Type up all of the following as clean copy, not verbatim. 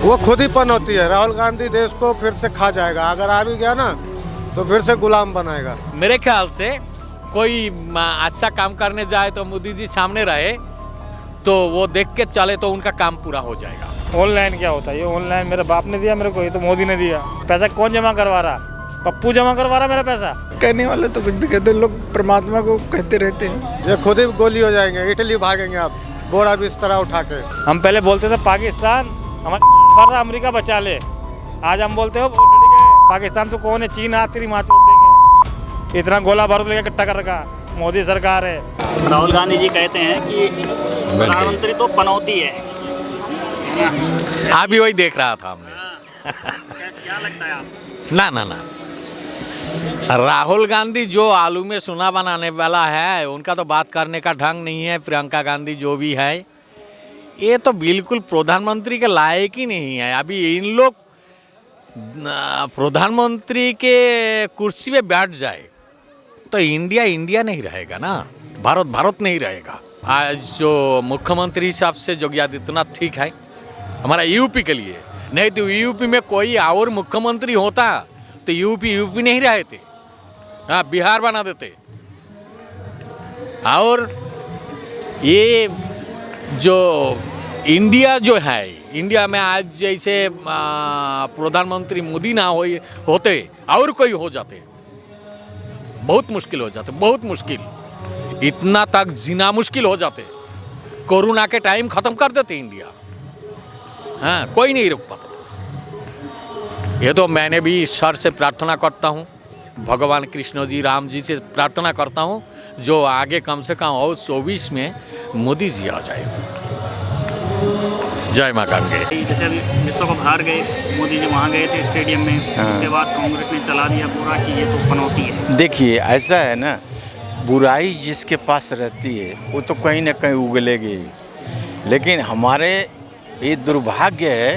वो खुद ही पनौती है। राहुल गांधी देश को फिर से खा जाएगा, अगर आ भी गया ना तो फिर से गुलाम बनाएगा। मेरे ख्याल से कोई अच्छा काम करने जाए तो मोदी जी सामने रहे तो वो देख के चले तो उनका काम पूरा हो जाएगा। ऑनलाइन क्या होता है? ये ऑनलाइन मेरे बाप ने दिया मेरे को, ये तो मोदी ने दिया। पैसा कौन जमा करवा रहा? पप्पू जमा करवा रहा मेरा पैसा। कहने वाले तो कुछ भी कहते हैं, लोग परमात्मा को कहते रहते हैं। ये खुद ही गोली हो जाएंगे, इटली भागेंगे आप बोरा बिस्तरा उठा के। हम पहले बोलते थे पाकिस्तान हमारे अमेरिका बचा ले, आज हम बोलते हो पाकिस्तान तो कौन है? चीन हाथ तेरी माँ चोद देंगे। इतना गोला बारूद लेके इकट्ठा कर रखा मोदी सरकार है। राहुल गांधी जी कहते हैं कि प्रधानमंत्री तो पनौती है। अभी वही देख रहा था हमने। क्या लगता है आपको? ना राहुल गांधी जो आलू में सोना बनाने वाला है, उनका तो बात करने का ढंग नहीं है। प्रियंका गांधी जो भी है, ये तो बिल्कुल प्रधानमंत्री के लायक ही नहीं है। अभी इन लोग प्रधानमंत्री के कुर्सी पे बैठ जाए तो इंडिया नहीं रहेगा ना, भारत नहीं रहेगा। आज जो मुख्यमंत्री साहब से योगी आदित्यनाथ ठीक है हमारा यूपी के लिए, नहीं तो यूपी में कोई और मुख्यमंत्री होता तो यूपी नहीं रहे थे, हाँ बिहार बना देते। और ये जो इंडिया जो है, इंडिया में आज जैसे प्रधानमंत्री मोदी ना होते और कोई हो जाते, बहुत मुश्किल हो जाते, बहुत मुश्किल। इतना तक जीना मुश्किल हो जाते। कोरोना के टाइम ख़त्म कर देते इंडिया, हाँ कोई नहीं रोक पाता। ये तो मैंने भी ईश्वर से प्रार्थना करता हूँ, भगवान कृष्ण जी राम जी से प्रार्थना करता हूँ जो आगे कम से कम और 24 में मोदी जी आ जाए। जय मां गंगे। जैसे अभी विश्व कप हार गए, मोदी जी वहाँ गए थे स्टेडियम में, उसके बाद कांग्रेस ने चला दिया पूरा कि ये तो पनौती है। देखिए ऐसा है ना, बुराई जिसके पास रहती है वो तो कहीं ना कहीं उगलेगी। लेकिन हमारे ये दुर्भाग्य है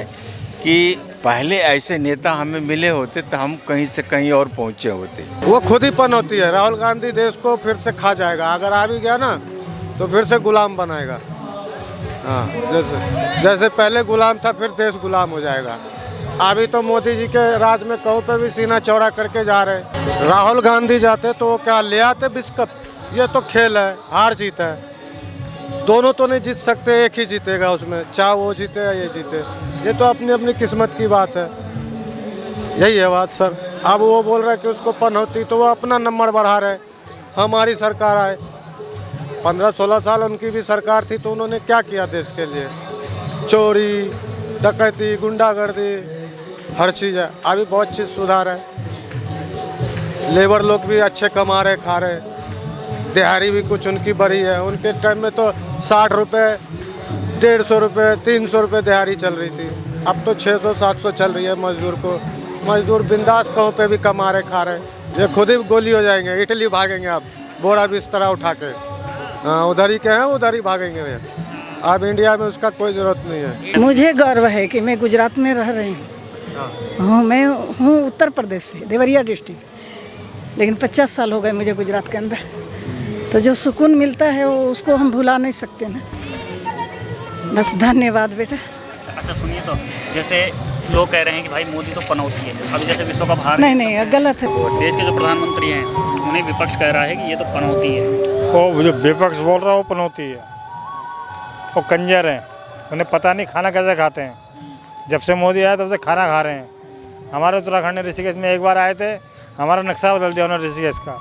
कि पहले ऐसे नेता हमें मिले होते तो हम कहीं से कहीं और पहुंचे होते। वो खुद ही पनौती है। राहुल गांधी देश को फिर से खा जाएगा, अगर आ भी गया ना तो फिर से गुलाम बनाएगा। हाँ, जैसे पहले गुलाम था फिर देश गुलाम हो जाएगा। अभी तो मोदी जी के राज में कहूँ पे भी सीना चौड़ा करके जा रहे। राहुल गांधी जाते तो वो क्या ले आते विश्व कप? ये तो खेल है, हार जीत है, दोनों तो नहीं जीत सकते, एक ही जीतेगा उसमें, चाहे वो जीते या ये जीते। ये तो अपनी अपनी किस्मत की बात है, यही है बात सर। अब वो बोल रहे कि उसको पनौती, तो वो अपना नंबर बढ़ा रहे। हमारी सरकार आए, 15-16 साल उनकी भी सरकार थी तो उन्होंने क्या किया देश के लिए? चोरी डकैती गुंडागर्दी हर चीज़ है। अभी बहुत चीज़ सुधार है, लेबर लोग भी अच्छे कमा रहे खा रहे, दिहाड़ी भी कुछ उनकी बढ़ी है। उनके टाइम में तो 60 रुपये 150 रुपये 300 रुपये दिहाड़ी चल रही थी, अब तो 600-700 चल रही है। मजदूर बिंदास कहीं पे भी कमा रहे खा रहे। ये खुद ही गोली हो जाएंगे, इटली भागेंगे आप बोरा बिस्तरा उठा के। हाँ, उधर ही के हैं उधर ही भागेंगे। अब इंडिया में उसका कोई ज़रूरत नहीं है। मुझे गर्व है कि मैं गुजरात में रह रही हूँ। मैं हूँ उत्तर प्रदेश से, देवरिया डिस्ट्रिक्ट, लेकिन 50 साल हो गए मुझे गुजरात के अंदर। तो जो सुकून मिलता है वो उसको हम भुला नहीं सकते ना। बस धन्यवाद बेटा। अच्छा सुनिए, तो जैसे लोग कह रहे हैं कि भाई मोदी तो पनौती है, अभी जैसे विश्व कप हार नहीं गलत है। देश के जो प्रधानमंत्री हैं उन्हें विपक्ष कह रहा है कि ये तो पनौती है। वो जो विपक्ष बोल रहा है वो पनौती है, वो कंजर हैं, उन्हें पता नहीं खाना कैसे खाते हैं। जब से मोदी आया तब से खाना खा रहे हैं। हमारे उत्तराखंड ऋषिकेश में एक बार आए थे, हमारा नक्शा बदल दिया उन्होंने ऋषिकेश का।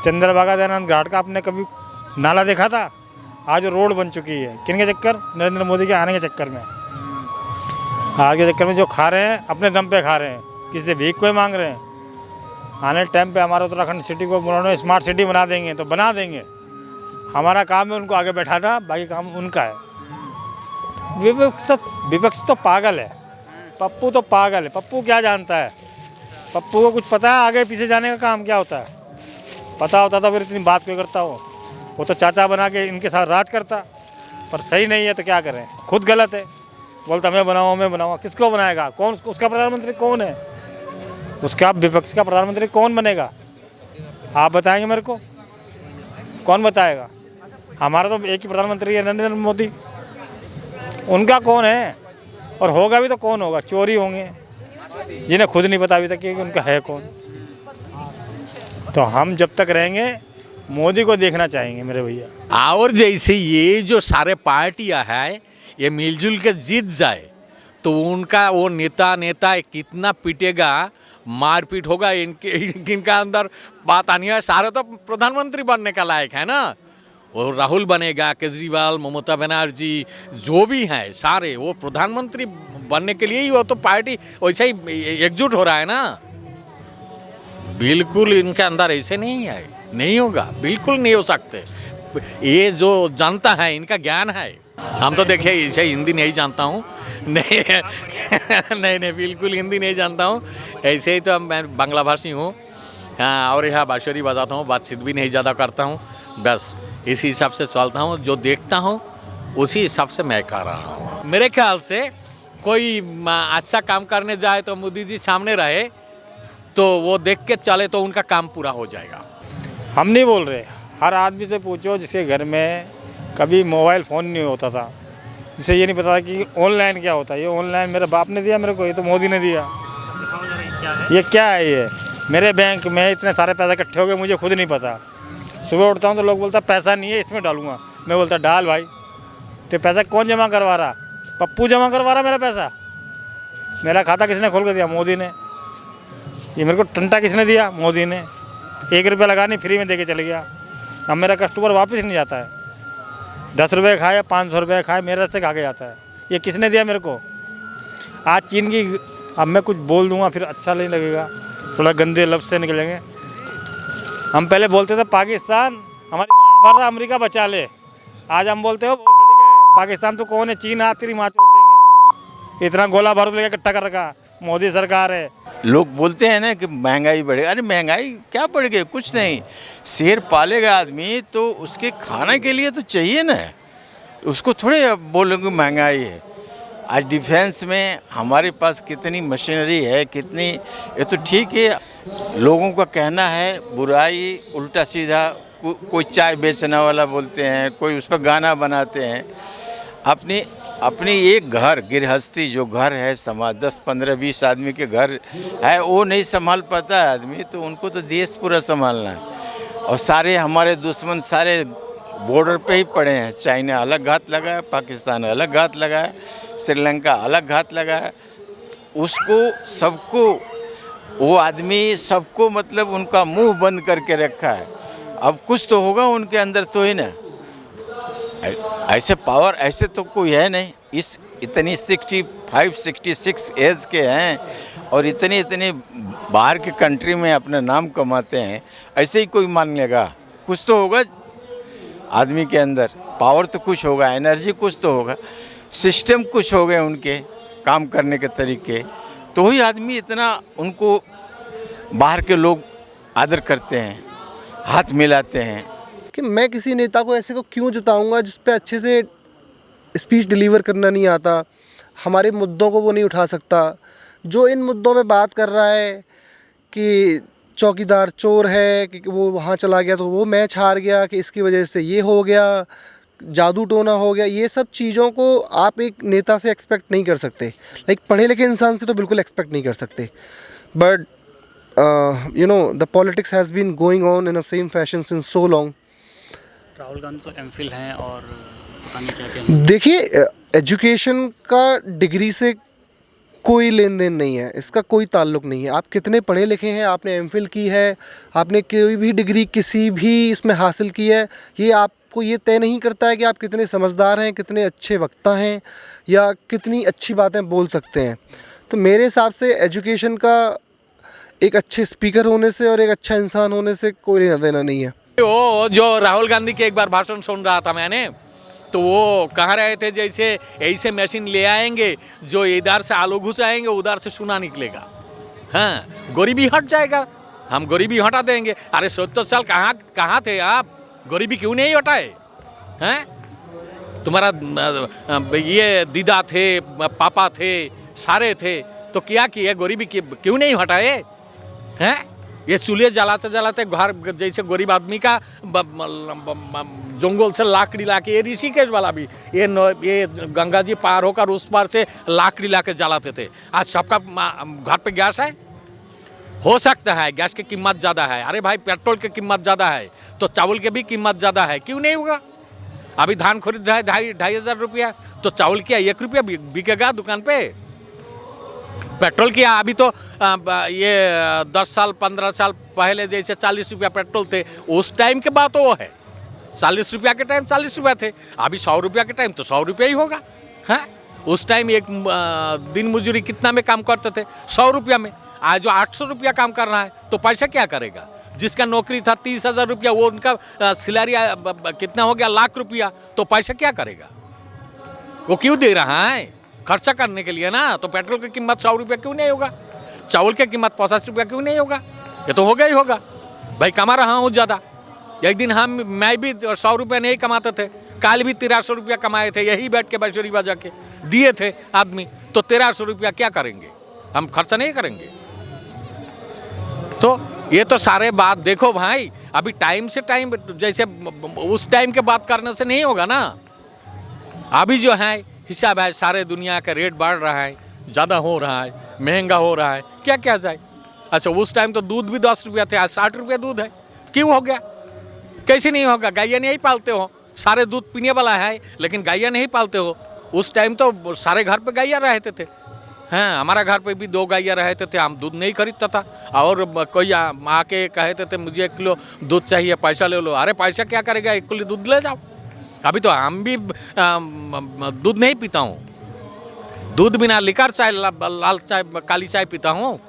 चंद्रभागा दयानंद घाट का आपने कभी नाला देखा था? आज रोड बन चुकी है। किन के चक्कर? नरेंद्र मोदी के आने के चक्कर में। आगे के चक्कर में जो खा रहे हैं अपने दम पे खा रहे हैं, किसी से भीख कोई मांग रहे हैं। आने टाइम पे हमारे उत्तराखंड सिटी को उन्होंने स्मार्ट सिटी बना देंगे तो बना देंगे। हमारा काम है उनको आगे बैठाना, बाकी काम उनका है। विपक्ष तो पागल है, पप्पू तो पागल है। पप्पू क्या जानता है? पप्पू को कुछ पता है आगे पीछे जाने का काम क्या होता है? पता होता तो फिर इतनी बात क्यों करता हो? वो तो चाचा बना के इनके साथ राज करता। पर सही नहीं है तो क्या करें, खुद गलत है। बोलता मैं बनाऊँ। किसको बनाएगा? कौन उसका प्रधानमंत्री कौन है? उसका विपक्ष का प्रधानमंत्री कौन बनेगा? आप बताएंगे मेरे को? कौन बताएगा? हमारा तो एक ही प्रधानमंत्री है, नरेंद्र मोदी। उनका कौन है? और होगा भी तो कौन होगा? चोरी होंगे जिन्हें खुद नहीं पता अभी तक कि उनका है कौन। तो हम जब तक रहेंगे मोदी को देखना चाहेंगे मेरे भैया। और जैसे ये जो सारे पार्टियां है ये मिलजुल के जीत जाए तो उनका वो नेता कितना पीटेगा, मारपीट होगा, इनका अंदर बात आनी है। सारे तो प्रधानमंत्री बनने का लायक है ना। वो राहुल बनेगा, केजरीवाल, ममता बनर्जी जो भी हैं सारे वो प्रधानमंत्री बनने के लिए ही वो तो पार्टी वैसे ही एकजुट हो रहा है ना। बिल्कुल इनके अंदर ऐसे नहीं है, नहीं होगा, बिल्कुल नहीं हो सकते। ये जो जानता है इनका ज्ञान है। हम तो देखिए ऐसे हिंदी नहीं जानता हूँ, नहीं बिल्कुल हिंदी नहीं जानता हूँ। ऐसे ही तो मैं बांग्ला भाषी हूँ। हाँ, और यहाँ बांसुरी बजाता हूँ, बातचीत भी नहीं ज़्यादा करता हूँ। बस इसी हिसाब से चलता हूँ, जो देखता हूँ उसी हिसाब से मैं कर रहा हूँ। मेरे ख्याल से कोई अच्छा काम करने जाए तो मोदी जी सामने रहे तो वो देख के चले तो उनका काम पूरा हो जाएगा। हम नहीं बोल रहे, हर आदमी से पूछो जिसके घर में कभी मोबाइल फ़ोन नहीं होता था, जिसे ये नहीं पता था कि ऑनलाइन क्या होता है। ये ऑनलाइन मेरे बाप ने दिया मेरे को, ये तो मोदी ने दिया। ये क्या है? ये मेरे बैंक में इतने सारे पैसे इकट्ठे हो गए, मुझे खुद नहीं पता। सुबह उठता हूँ तो लोग बोलता पैसा नहीं है, इसमें डालूंगा। मैं बोलता डाल भाई। तो पैसा कौन जमा करवा रहा? पप्पू जमा करवा रहा मेरा पैसा। मेरा खाता किसने खोल के दिया? मोदी ने। ये मेरे को टंटा किसने दिया? मोदी ने। 1 रुपया लगा नहीं, फ्री में दे के चले गया। अब मेरा कस्टमर वापस नहीं जाता है। 10 रुपये खाए या 500 रुपये खाए, मेरे से खा के जाता है। ये किसने दिया मेरे को? आज चीन की, अब मैं कुछ बोल दूंगा फिर अच्छा नहीं लगेगा, थोड़ा गंदे लफ्ज़ से निकलेंगे। हम पहले बोलते थे पाकिस्तान हमारी गांड भर रहा, अमेरिका बचा ले। आज हम बोलते हो पाकिस्तान तो कौन है? चीन आ तेरी माँ चोद देंगे। इतना गोला बारूद लेकर इकट्ठा कर रखा मोदी सरकार है। लोग बोलते हैं ना कि महंगाई बढ़े। अरे महंगाई क्या बढ़ गई? कुछ नहीं। शेर पालेगा आदमी तो उसके खाने के लिए तो चाहिए ना, उसको थोड़े बोलोगे महंगाई है। आज डिफेंस में हमारे पास कितनी मशीनरी है, कितनी, ये तो ठीक है। लोगों का कहना है बुराई उल्टा सीधा, कोई चाय बेचने वाला बोलते हैं, कोई उस पर गाना बनाते हैं। अपनी एक घर गृहस्थी जो घर है, समाज 10, 15, 20 आदमी के घर है, वो नहीं संभाल पाता है आदमी, तो उनको तो देश पूरा संभालना है। और सारे हमारे दुश्मन सारे बॉर्डर पे ही पड़े हैं। चाइना अलग घात लगा है, पाकिस्तान अलग घात लगा है, श्रीलंका अलग घात लगा है। उसको सबको, वो आदमी सबको मतलब उनका मुंह बंद करके रखा है। अब कुछ तो होगा उनके अंदर तो ही ना। ऐसे पावर ऐसे तो कोई है नहीं। इस इतनी 65, 66 एज के हैं और इतने बाहर के कंट्री में अपना नाम कमाते हैं। ऐसे ही कोई मान लेगा? कुछ तो होगा आदमी के अंदर, पावर तो कुछ होगा, एनर्जी कुछ तो होगा, सिस्टम कुछ हो गए उनके काम करने के तरीके, तो ही आदमी इतना उनको बाहर के लोग आदर करते हैं, हाथ मिलाते हैं। कि मैं किसी नेता को ऐसे को क्यों जिताऊंगा जिस पे अच्छे से स्पीच डिलीवर करना नहीं आता, हमारे मुद्दों को वो नहीं उठा सकता। जो इन मुद्दों पे बात कर रहा है कि चौकीदार चोर है, कि वो वहाँ चला गया तो वो मैच हार गया, कि इसकी वजह से ये हो गया, जादू टोना हो गया, ये सब चीज़ों को आप एक नेता से एक्सपेक्ट नहीं कर सकते। लाइक पढ़े लिखे इंसान से तो बिल्कुल एक्सपेक्ट नहीं कर सकते। But you know, the politics has been going on in a same fashion since so long. Rahul Gandhi तो एमफिल हैं और पता नहीं क्या क्या हैं। देखिए, एजुकेशन का डिग्री से कोई लेन देन नहीं है, इसका कोई ताल्लुक नहीं है। आप कितने पढ़े लिखे हैं, आपने एमफिल की है, आपने कोई भी डिग्री किसी भी इसमें हासिल की है, ये आपको ये तय नहीं करता है कि आप कितने समझदार हैं, कितने अच्छे वक्ता हैं या कितनी अच्छी बातें बोल सकते हैं। तो मेरे हिसाब से एजुकेशन का एक अच्छे स्पीकर होने से और एक अच्छा इंसान होने से कोई लेना देना नहीं है। वो जो राहुल गांधी के एक बार भाषण सुन रहा था मैंने, तो वो कह रहे थे जैसे ऐसे मशीन ले आएंगे जो इधर से आलू घुसाएंगे उधर से सोना निकलेगा। हाँ, गरीबी हट जाएगा, हम गरीबी हटा देंगे। अरे 70 साल कहाँ थे आप? गरीबी क्यों नहीं हटाए? हैं? तुम्हारा ये दीदा थे, पापा थे, सारे थे, तो क्या किए? गरीबी क्यों नहीं हटाए हैं? ये चूल्हे जलाते जलाते घर जैसे गरीब आदमी का जंगल से लाकड़ी लाके, ये ऋषिकेश वाला भी ये गंगा जी पार होकर उस पार से लाकड़ी लाके जलाते थे। आज सबका घर पे गैस है। हो सकता है गैस की कीमत ज़्यादा है, अरे भाई पेट्रोल की कीमत ज़्यादा है तो चावल की भी कीमत ज़्यादा है, क्यों नहीं होगा? अभी धान खरीद रहा है 2,500 रुपया, तो चावल क्या 1 रुपया बिकेगा दुकान पे? पेट्रोल क्या अभी तो ये 10 साल 15 साल पहले जैसे 40 रुपया पेट्रोल थे, उस टाइम के बात वो है। 40 रुपया के टाइम 40 रुपया थे, अभी 100 रुपया के टाइम तो 100 रुपया ही होगा। हाँ, उस टाइम एक दिन मजदूरी कितना में काम करते थे? 100 रुपया में। आज जो 800 रुपया काम कर रहा है तो पैसा क्या करेगा? जिसका नौकरी था 30,000 रुपया, वो उनका सैलरी कितना हो गया? लाख रुपया, तो पैसा क्या करेगा? वो क्यों दे रहा है? खर्चा करने के लिए ना। तो पेट्रोल की कीमत 100 रुपया क्यों नहीं होगा? चावल की कीमत 50 रुपया क्यों नहीं होगा? ये तो होगा ही होगा। भाई कमा रहा हूँ ज़्यादा। एक दिन मैं भी 100 रुपया नहीं कमाते थे, कल भी 1300 रुपया कमाए थे, यही बैठ के बंसुरी बजा के दिए थे आदमी। तो 1300 रुपया क्या करेंगे? हम खर्चा नहीं करेंगे। तो ये तो सारे बात देखो भाई, अभी टाइम से टाइम, जैसे उस टाइम के बात करने से नहीं होगा ना। अभी जो है हिसाब है, सारे दुनिया का रेट बढ़ रहा है, ज़्यादा हो रहा है, महंगा हो रहा है, क्या क्या जाए। अच्छा उस टाइम तो दूध भी 10 रुपया थे, आज 60 रुपया दूध है, क्यों हो गया? कैसे नहीं होगा? गायें नहीं पालते हो, सारे दूध पीने वाला है लेकिन गायें नहीं पालते हो। उस टाइम तो सारे घर पे गायें रहते थे। हाँ, हमारा घर पे भी 2 गायें रहते थे, हम दूध नहीं खरीदता था। और कोई आके कहते थे मुझे 1 किलो दूध चाहिए, पैसा ले लो। अरे पैसा क्या करेगा, 1 किलो दूध ले जाओ। अभी तो हम भी दूध नहीं पीता हूँ, दूध बिना लिकर चाय, लाल चाय, काली चाय पीता हूँ।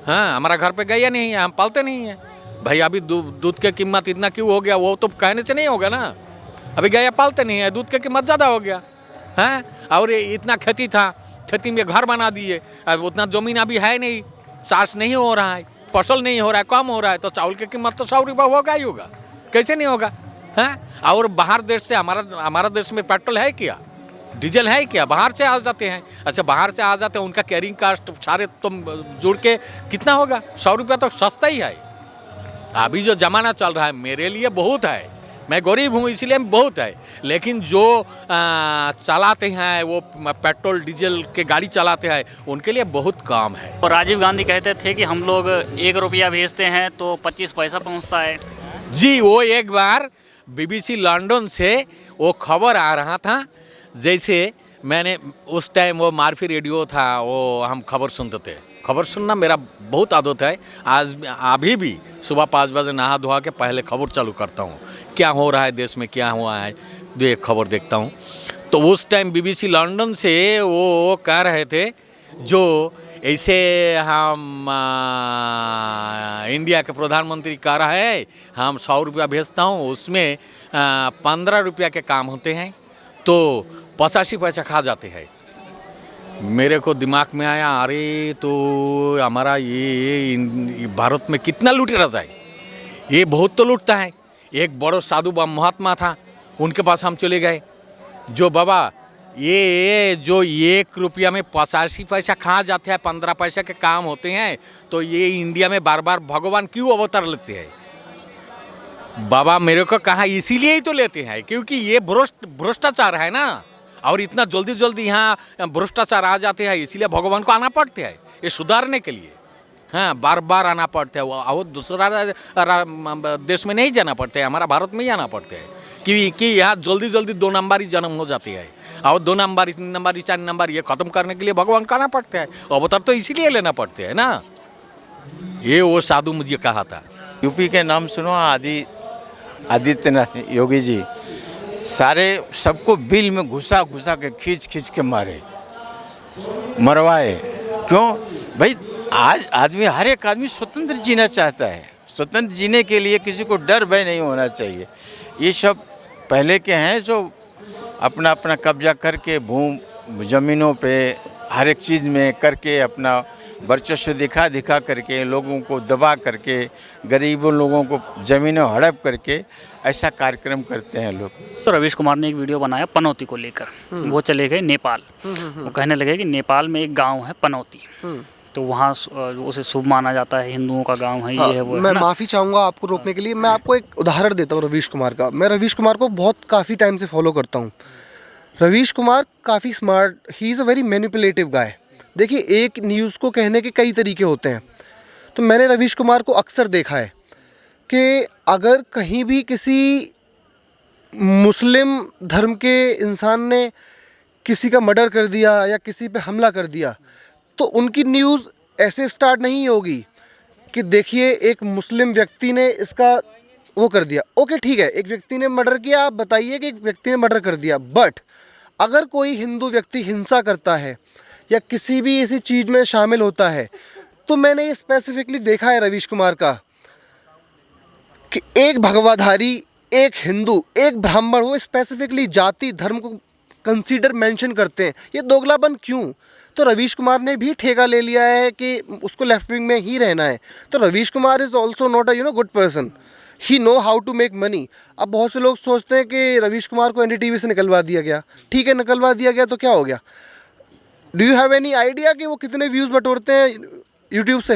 हाँ, हमारा घर पे गायें नहीं है, हम पालते नहीं हैं। भाई अभी दूध की कीमत इतना क्यों हो गया? वो तो कहने से नहीं होगा ना। अभी गायें पालते नहीं है, दूध की कीमत ज़्यादा हो गया है। और इतना खेती था, खेती में घर बना दिए, अब उतना ज़मीन अभी है नहीं, चाष नहीं हो रहा है, फसल नहीं हो रहा है, कम हो रहा है, तो चावल की कीमत तो 100 रुपया होगा ही होगा, कैसे नहीं होगा? हैं? और बाहर देश से हमारा देश में पेट्रोल है क्या? डीजल है क्या? बाहर से आ जाते हैं। अच्छा बाहर से आ जाते हैं, उनका कैरिंग कास्ट सारे तुम जोड़ के कितना होगा? 100 रुपया तो सस्ता ही है। अभी जो ज़माना चल रहा है मेरे लिए बहुत है, मैं गरीब हूँ इसलिए बहुत है, लेकिन जो चलाते हैं वो पेट्रोल डीजल के गाड़ी चलाते हैं उनके लिए बहुत कम है। और राजीव गांधी कहते थे कि हम लोग 1 रुपया भेजते हैं तो 25 पैसा पहुंचता है। जी, वो एक बार BBC लंदन से वो खबर आ रहा था, जैसे मैंने उस टाइम वो मार्फी रेडियो था, वो हम खबर सुनते थे। खबर सुनना मेरा बहुत आदत है, आज अभी भी सुबह 5 बजे नहा धोआ के पहले खबर चालू करता हूँ, क्या हो रहा है देश में, क्या हुआ है, खबर देखता हूँ। तो उस टाइम BBC लंदन से वो कह रहे थे, जो ऐसे हम इंडिया के प्रधानमंत्री कह रहा है हम 100 रुपया भेजता हूँ, उसमें 15 रुपया के काम होते हैं तो 85 पैसा खा जाते हैं। मेरे को दिमाग में आया, अरे तो हमारा ये भारत में कितना लूटेरा जाए, ये बहुत तो लूटता है। एक बड़ो साधु महात्मा था, उनके पास हम चले गए, जो बाबा ये जो 1 रुपया में 85 पैसा खा जाते हैं, 15 पैसा के काम होते हैं, तो ये इंडिया में बार बार भगवान क्यों अवतार लेते हैं? बाबा मेरे को कहा इसीलिए ही तो लेते हैं क्योंकि ये भ्रष्टाचार है ना, और इतना जल्दी जल्दी यहाँ भ्रष्टाचार आ जाते हैं, इसीलिए भगवान को आना पड़ता है ये सुधारने के लिए। हाँ, बार बार आना पड़ता है, वो दूसरा देश में नहीं जाना पड़ता है, हमारा भारत में ही आना पड़ता है कि यहाँ जल्दी जल्दी 2 नंबरी जन्म हो जाती है, और 2 नंबरी 3 नंबरी 4 नंबर ये ख़त्म करने के लिए भगवान का आना पड़ता है, अवतार तो इसीलिए लेना पड़ता है ना। ये वो साधु मुझे कहा था। यूपी के नाम सुनो, आदित्यनाथ योगी जी, सारे सबको बिल में घुसा के खींच के मारे, मरवाए। क्यों भाई? आज आदमी, हर एक आदमी स्वतंत्र जीना चाहता है, स्वतंत्र जीने के लिए किसी को डर भय नहीं होना चाहिए। ये सब पहले के हैं जो अपना अपना कब्जा करके ज़मीनों पे हर एक चीज़ में करके अपना वर्चस्व दिखा करके लोगों को दबा करके गरीबों लोगों को ज़मीनें हड़प करके ऐसा कार्यक्रम करते हैं लोग। तो रवीश कुमार ने एक वीडियो बनाया पनौती को लेकर, वो चले गए नेपाल। वो कहने लगे कि नेपाल में एक गांव है पनौती, तो वहाँ उसे शुभ माना जाता है, हिंदुओं का गांव है, ये है वो है मैं ना? माफ़ी चाहूँगा आपको रोकने के लिए। मैं आपको एक उदाहरण देता हूँ रवीश कुमार का। मैं रवीश कुमार को बहुत काफ़ी टाइम से फॉलो करता हूँ। रवीश कुमार काफ़ी smart, he is a very manipulative guy. देखिए, एक न्यूज़ को कहने के कई तरीके होते हैं। तो मैंने रवीश कुमार को अक्सर देखा है कि अगर कहीं भी किसी मुस्लिम धर्म के इंसान ने किसी का मर्डर कर दिया या किसी पे हमला कर दिया, तो उनकी न्यूज़ ऐसे स्टार्ट नहीं होगी कि देखिए एक मुस्लिम व्यक्ति ने इसका वो कर दिया। ओके ठीक है, एक व्यक्ति ने मर्डर किया, आप बताइए कि एक व्यक्ति ने मर्डर कर दिया। बट अगर कोई हिंदू व्यक्ति हिंसा करता है या किसी भी ऐसी चीज़ में शामिल होता है, तो मैंने ये स्पेसिफिकली देखा है रवीश कुमार का कि एक भगवाधारी, एक हिंदू, एक ब्राह्मण, वो स्पेसिफिकली जाति धर्म को कंसीडर मेंशन करते हैं। ये दोगलापन क्यों? तो रवीश कुमार ने भी ठेका ले लिया है कि उसको लेफ्ट विंग में ही रहना है। तो Ravish Kumar is also not a good person. He know how to make money. अब बहुत से लोग सोचते हैं कि रवीश कुमार को NDTV से निकलवा दिया गया। ठीक है, निकलवा दिया गया तो क्या हो गया? Do you have any idea कि वो कितने व्यूज़ बटोरते हैं यूट्यूब से?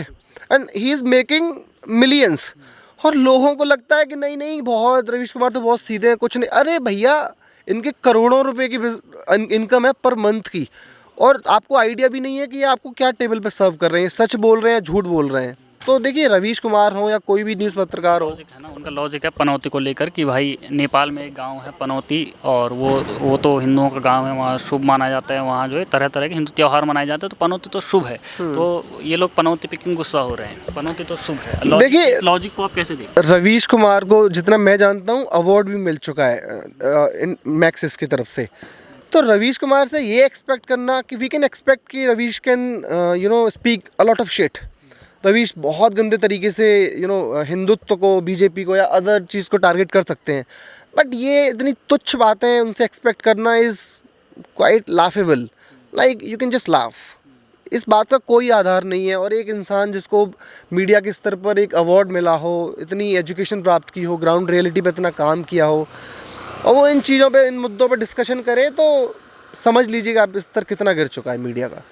And he is making millions. और लोगों को लगता है कि नहीं नहीं, बहुत रवीश कुमार तो बहुत सीधे हैं, कुछ नहीं। अरे भैया, इनके करोड़ों रुपए की इनकम है पर मंथ की, और आपको आइडिया भी नहीं है कि ये आपको क्या टेबल पे सर्व कर रहे हैं, सच बोल रहे हैं, झूठ बोल रहे हैं। तो देखिए, रवीश कुमार हो या कोई भी न्यूज़ पत्रकार हो, लॉजिक है ना, उनका लॉजिक है पनौती को लेकर कि भाई नेपाल में एक गांव है पनौती, और वो तो हिंदुओं का गांव है, वहाँ शुभ माना जाता है, वहाँ जो है तरह तरह के हिंदू त्यौहार मनाए जाते हैं, तो पनौती तो शुभ है। तो ये लोग पनौती पे क्यों गुस्सा हो रहे हैं? पनौती तो शुभ है। देखिए, लॉजिक को आप कैसे देखते रवीश कुमार को जितना मैं जानता हूँ अवार्ड भी मिल चुका है मैक्सिस की तरफ से। तो रवीश कुमार से ये एक्सपेक्ट करना कि वी कैन एक्सपेक्ट कि Ravish can speak a lot of shit. Ravish बहुत गंदे तरीके से हिंदुत्व को, बीजेपी को या अदर चीज़ को टारगेट कर सकते हैं, बट ये इतनी तुच्छ बातें उनसे एक्सपेक्ट करना is quite laughable. Like you can just laugh. इस बात का कोई आधार नहीं है। और एक इंसान जिसको मीडिया के स्तर पर एक अवार्ड मिला हो, इतनी एजुकेशन प्राप्त की हो, ग्राउंड रियलिटी पे इतना काम किया हो, और वो इन चीज़ों पे, इन मुद्दों पे डिस्कशन करे, तो समझ लीजिएगा आप स्तर कितना गिर चुका है मीडिया का।